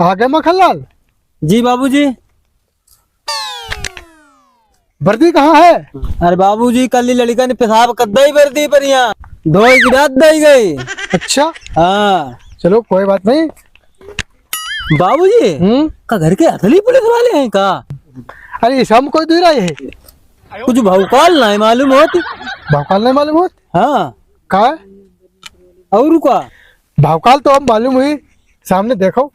आ गए मक्खनलाल? जी बाबूजी। वर्दी कहाँ है? अरे बाबूजी कल लड़का ने पेशाब कर ही वर्दी पर यहाँ दो गिरात दई गई। अच्छा, हाँ चलो कोई बात नहीं। बाबूजी का घर के असली पुलिस वाले हैं का? अरे इस हम कोई दूर आए है? कुछ भौकाल नहीं मालूम होती। भावकाल नहीं मालूम होत? हाँ कहा है? और का भावकाल तो हम मालूम हुई, सामने देखो।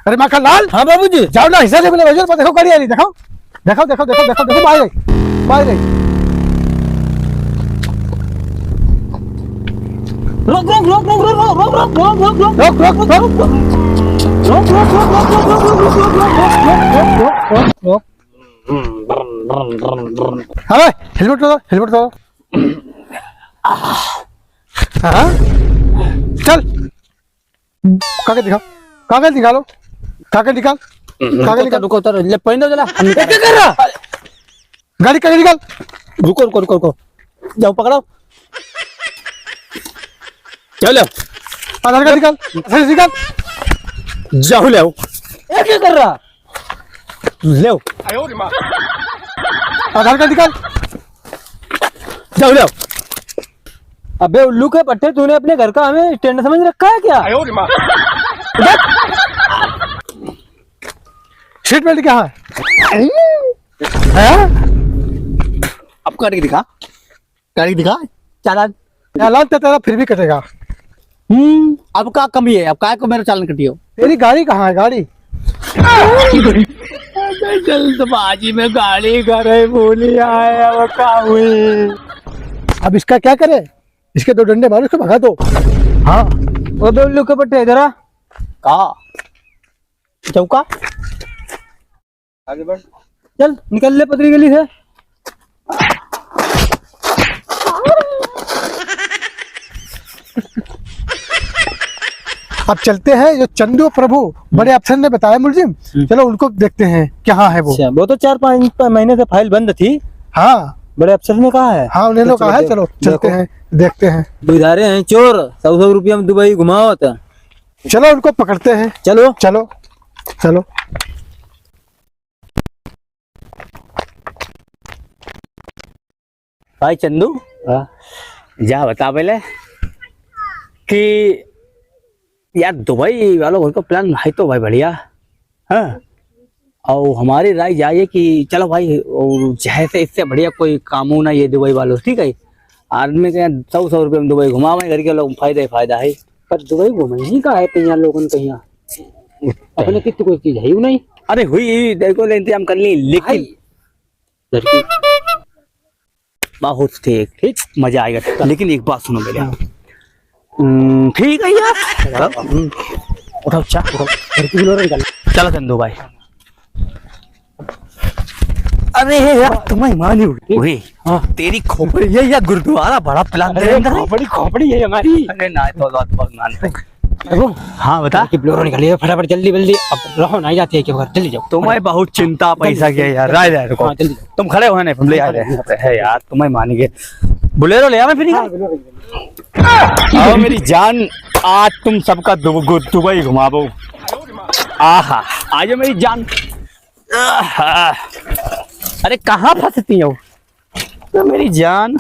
अरे मक्खनलाल, हाँ बाबूजी। जाओ ना हिस्सा से बोले वजन पर देखो, गाड़ी आ रही, देखो देखो देखो देखो देखो देखो, बाहर गई बाहर गई। रोक रोक रोक रोक रोक रोक रोक रोक रोक रोक रोक रोक रोक रोक अरे हेलमेट दो, हेलमेट दो। हाँ चल, कागज दिखाओ, कागज निकालो, कागज निकाल, कागज निकाल। रुको तो ले पहन दो जरा। क्या कर रहा? गाड़ी कागज निकाल। रुको रुको रुको रुको, जाओ पकड़ो, चलो आधार कार्ड निकाल, आधार कार्ड निकाल। जाओ ले क्या कर रहा? ले आधार कार्ड निकाल। जाओ ले। अबे उल्लू के पट्टे, तूने अपने घर का हमें स्टैंड समझ रखा है क्या? सीट बेल्ट कहाँ है? अब गाड़ी दिखा, गाड़ी दिखा। चालान चालान तो तेरा फिर भी कटेगा। अब का कमी है? अब का को मेरा चालान कटियो। तेरी गाड़ी कहाँ है? गाड़ी जल्दबाजी में गाड़ी करे भूली आए, अब का हुई? अब इसका क्या करे? इसके दो डंडे मारो, इसको भगा दो। हाँ वो बे उल्लू के पट्टे इधर आ। का चौका आगे बढ़, चल निकल ले पतली गली से। अब चलते हैं, जो चंदू प्रभु बड़े अफसर ने बताया मुलजिम, चलो उनको देखते हैं कहाँ है वो। अच्छा, वो तो 4-5 महीने से फाइल बंद थी। हाँ बड़े अफसर ने कहा है। हाँ, उन्हें लोग कहा है, चलो चलते हैं, देखते हैं। बुधारे हैं चोर, 100 रुपया में दुबई घुमाओ था। चलो उनको पकड़ते हैं, चलो चलो चलो। भाई चंदू, जा बता पहले कि यार दुबई वालों घर का प्लान है तो भाई बढ़िया। हाँ, और हमारी राय जाए कि चलो भाई, और जैसे इससे बढ़िया कोई कानून है ये दुबई वालों, ठीक है? आदमी के 100 रुपये में दुबई घुमावे, घर के लोग फायदा ही फायदा है। पर दुबई घूमने ही का है यहाँ लोगों ने कहीं अपने कितनी कोई चीज है ही नहीं। अरे हुई देखो, इंतजाम कर ली, लेकिन लड़की बहुत ठीक ठीक मजा आएगा। लेकिन एक बात सुनो मेरे, ठीक है यार, उठाओ चा, चलो चंदू भाई। अरे यार तुम्हें मानी हुई, तेरी खोपड़ी ये यार गुरुद्वारा बड़ा प्लान खोपड़ी खोपड़ी है हमारी। अरे ना तो बहुत मानते। हाँ बता। ब्लोरो निकालिए फटाफट, जल्दी जल्दी। अब रहो नहीं जाती है क्यों? जल्दी जाओ। तुम्हें बहुत चिंता पैसा किया यार, राय जाए रुको। जल्दी तुम खड़े हो ना, ले आ रहे हैं यार, तुम्हें मानेंगे। बुलेरो ले आ, मैं फिर आओ मेरी जान, आज तुम सबका दुबई घुमाबो। आहा आ जाओ मेरी जान। अरे कहाँ फंसती हो तो मेरी जान?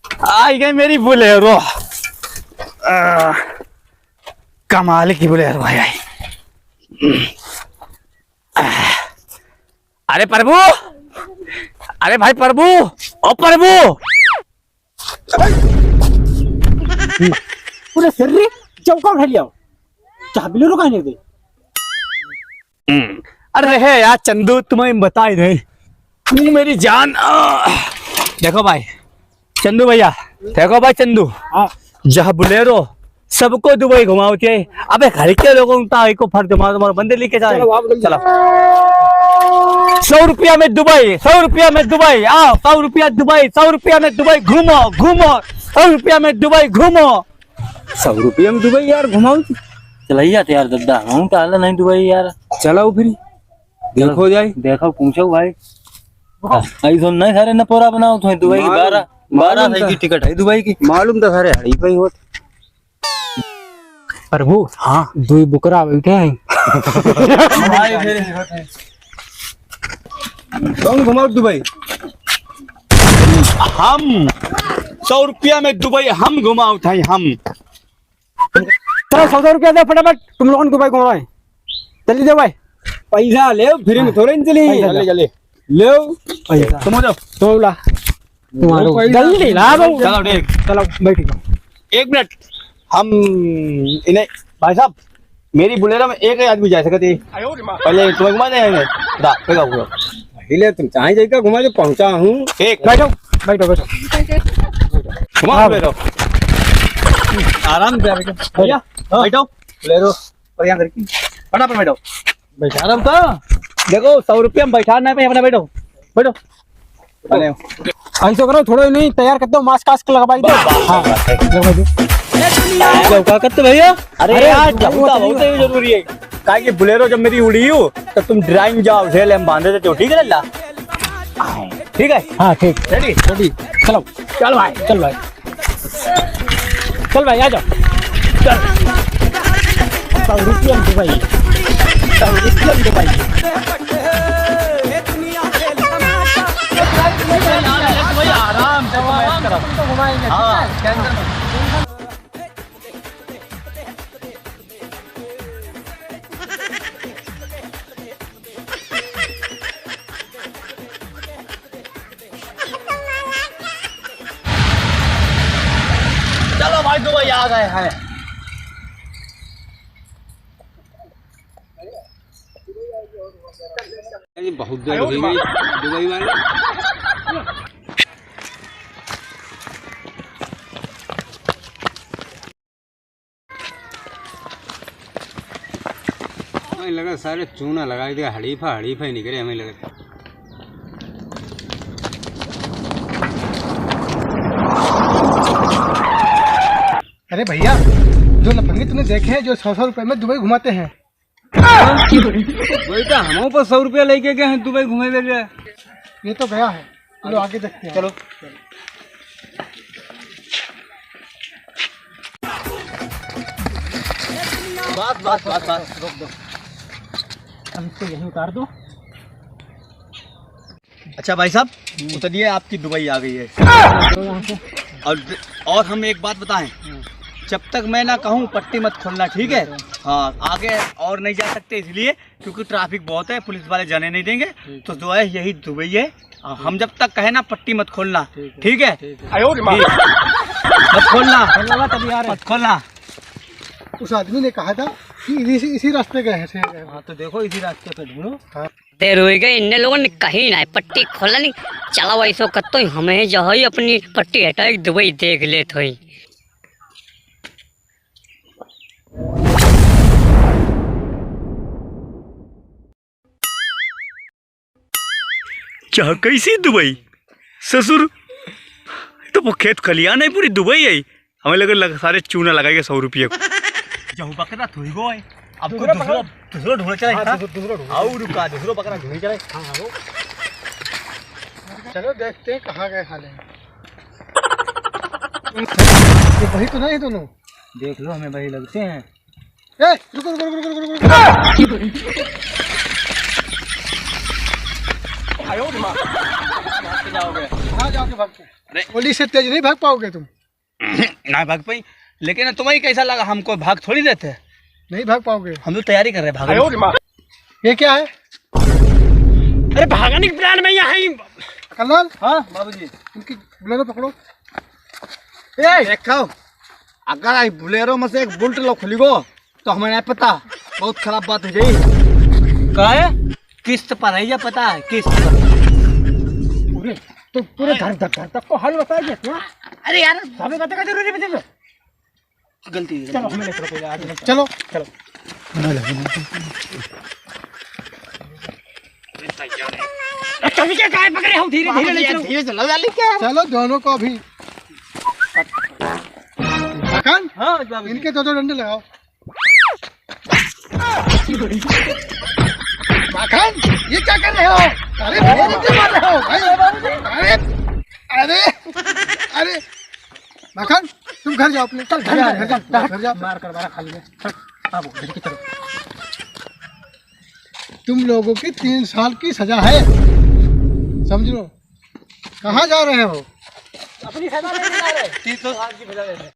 आ गई मेरी बुलेरो, कमाल की बुलेरो आई। अरे प्रभु, अरे भाई प्रभु, ओ प्रभु, पूरे सिर रे चौका उठा लिया। चाह बिलो रुका नहीं दे। अरे है यार चंदू, तुम्हें बता ही नहीं, तू मेरी जान। देखो भाई चंदू भैया, देखो भाई चंदू, जहाँ बुलेरो सबको दुबई घुमाओ थे। अबे घर के लोगों को फर्क जमा तुम्हारे बंदे लेके जा। चलो 100 रुपया में दुबई, 100 रुपया में दुबई, आओ 100 रुपया दुबई, 100 रुपया में दुबई घूमो घूमो, 100 रुपया में दुबई घूमो। 100 रुपये में दुबई यार घुमाओ। चलाइए यार दद्दा, हम टाला नहीं दुबई यार। चलाओ फिर देखो जाए, देखो पूछो भाई। आई सुन नहीं सारे न पूरा बनाओ तो दुबई की 12 की टिकट है दुबई की। मालूम तो सारे हड़ी पे होत। प्रभु हाँ 2 बुकरा बैठे हैं। कौन घुमाओ दुबई? हम 100 रुपया में दुबई हम घुमाओ थे हम। चलो 100 रुपया दे फटाफट, तुम लोगों को दुबई घुमाए। जल्दी दे भाई पैसा ले, फिर में थोड़े चली। चले ले पैसा। तुम जाओ तो ला तुम्हारो जल्दी ला दो। चलो देख चलो बैठ जाओ। 1 मिनट। हम इन्हें भाई साहब मेरी बुलेरो में एक ही आदमी जा सकते। पहले तुम्हें घुमा देंगे। हिले तुम चाहे जाएगा घुमा के पहुंचा हूँ। ठीक बैठो बैठो बैठो। घुमा बुलेरो आराम से बैठो भैया, बैठो बुलेरो और यहाँ करके फटाफट बैठो। बैठा आराम तो देखो 100 रुपया में बैठाना है अपना। बैठो बैठो। ऐसा करो थोड़ा नहीं तैयार कर दो, मास्क कास्क लगवाई दो। हाँ लगवा दो। क्या करते भैया? अरे यार बहुत जरूरी है। काहे कि बुलेरो जब मेरी उड़ी हो तो तुम ड्राइंग जाओ झेल हम बांधे देते हो। ठीक है ना? ठीक है हाँ ठीक रेडी रेडी। चलो चल भाई चल भाई चल भाई आ जाओ। चल 100 रुपया में दुबई, 100 रुपया में दुबई। आराम से घुमाएंगे। चलो भाई दुबई आ गए हैं। बहुत देर हो गई दुबई वाले। हमें लगा सारे चूना लगा दिया। हड़ीफा ही निकले हमें लगा। अरे भैया जो लफंगे तुमने देखे हैं जो 100 रुपए में दुबई घुमाते हैं। वही तो हम पर 100 रुपया लेके गए हैं दुबई घूमे ले। ये तो गया है, चलो आगे देखते हैं। चलो बस रोक दो, अब इसको यहीं उतार दो। अच्छा भाई साहब उतरिए, आपकी दुबई आ गई है। यहाँ से और हम एक बात बताएं, जब तक मैं ना कहूँ पट्टी मत खोलना। ठीक है? हाँ आगे और नहीं जा सकते इसलिए क्योंकि ट्रैफिक बहुत है, पुलिस वाले जाने नहीं देंगे। तो जो है यही दुबई है। हम जब तक कहे ना पट्टी मत खोलना। ठीक है? मत खोलना तभी आ रहे मत खोलना। उस आदमी ने कहा था कि इसी रास्ते गए हैं। हाँ तो देखो इसी रास्ते पे ढूंढो। देर हो गई, इन लोगों ने कहीं ना पट्टी खोला नहीं। चलो ऐसा करते हमें जो है अपनी पट्टी हटा दुबई देख ले थोड़ी। चाह कैसी दुबई ससुर, तो वो खेत खलियान है पूरी दुबई है। हमें लगा सारे चूना लगाएंगे 100 रुपये को। जहू बकरा थोड़ी गो है। अब दूसरा ढूंढ चले। और रुका दूसरा बकरा ढूंढ चले। चलो देखते हैं कहाँ गए हाल है। ये वही तो नहीं दोनों। देख लो हमें वही लगते हैं। ए रुको रुको रुको रुको रुको। कहाँ जाओगे भाग के? पुलिस से तेज नहीं भाग पाओगे तुम। ना भाग पाई, लेकिन तुम्हें कैसा लगा? हमको भाग थोड़ी देते। नहीं भाग पाओगे। हम तो तैयारी कर रहे हैं भाग। ये क्या है? अरे भागने के प्लान में यहाँ ही। कर्नल हाँ बाबूजी इनकी बुलेरो पकड़ो। देखो अगर आई बुलेरो में से एक बुलेट लो खुली गो तो हमें नहीं पता, बहुत खराब बात हो जाएगी। क्या है? किस्त पर है या पता है? किस्त पर पूरे घर तक को हल बताइए। अरे यार हमें बताने का जरूरी है। गलती चलो हमें लेकर कोई आगे चलो चलो कभी क्या काय पकड़े हो धीरे धीरे ले चलो धीरे चलो वाली क्या चलो दोनों को अभी मकान हां इनके दो डंडे लगाओ मकान ये क्या कर रहे हो अरे मेरे क्यों मार रहे हो भाई अरे अरे मकान तुम घर जाओ अपने चल घर जाओ मार कर मारा खाली में अब घर की तरफ तुम लोगों की 3 साल की सजा है समझ लो कहाँ जा रहे हो अपनी सजा लेने जा रहे 300 साल की सजा लेने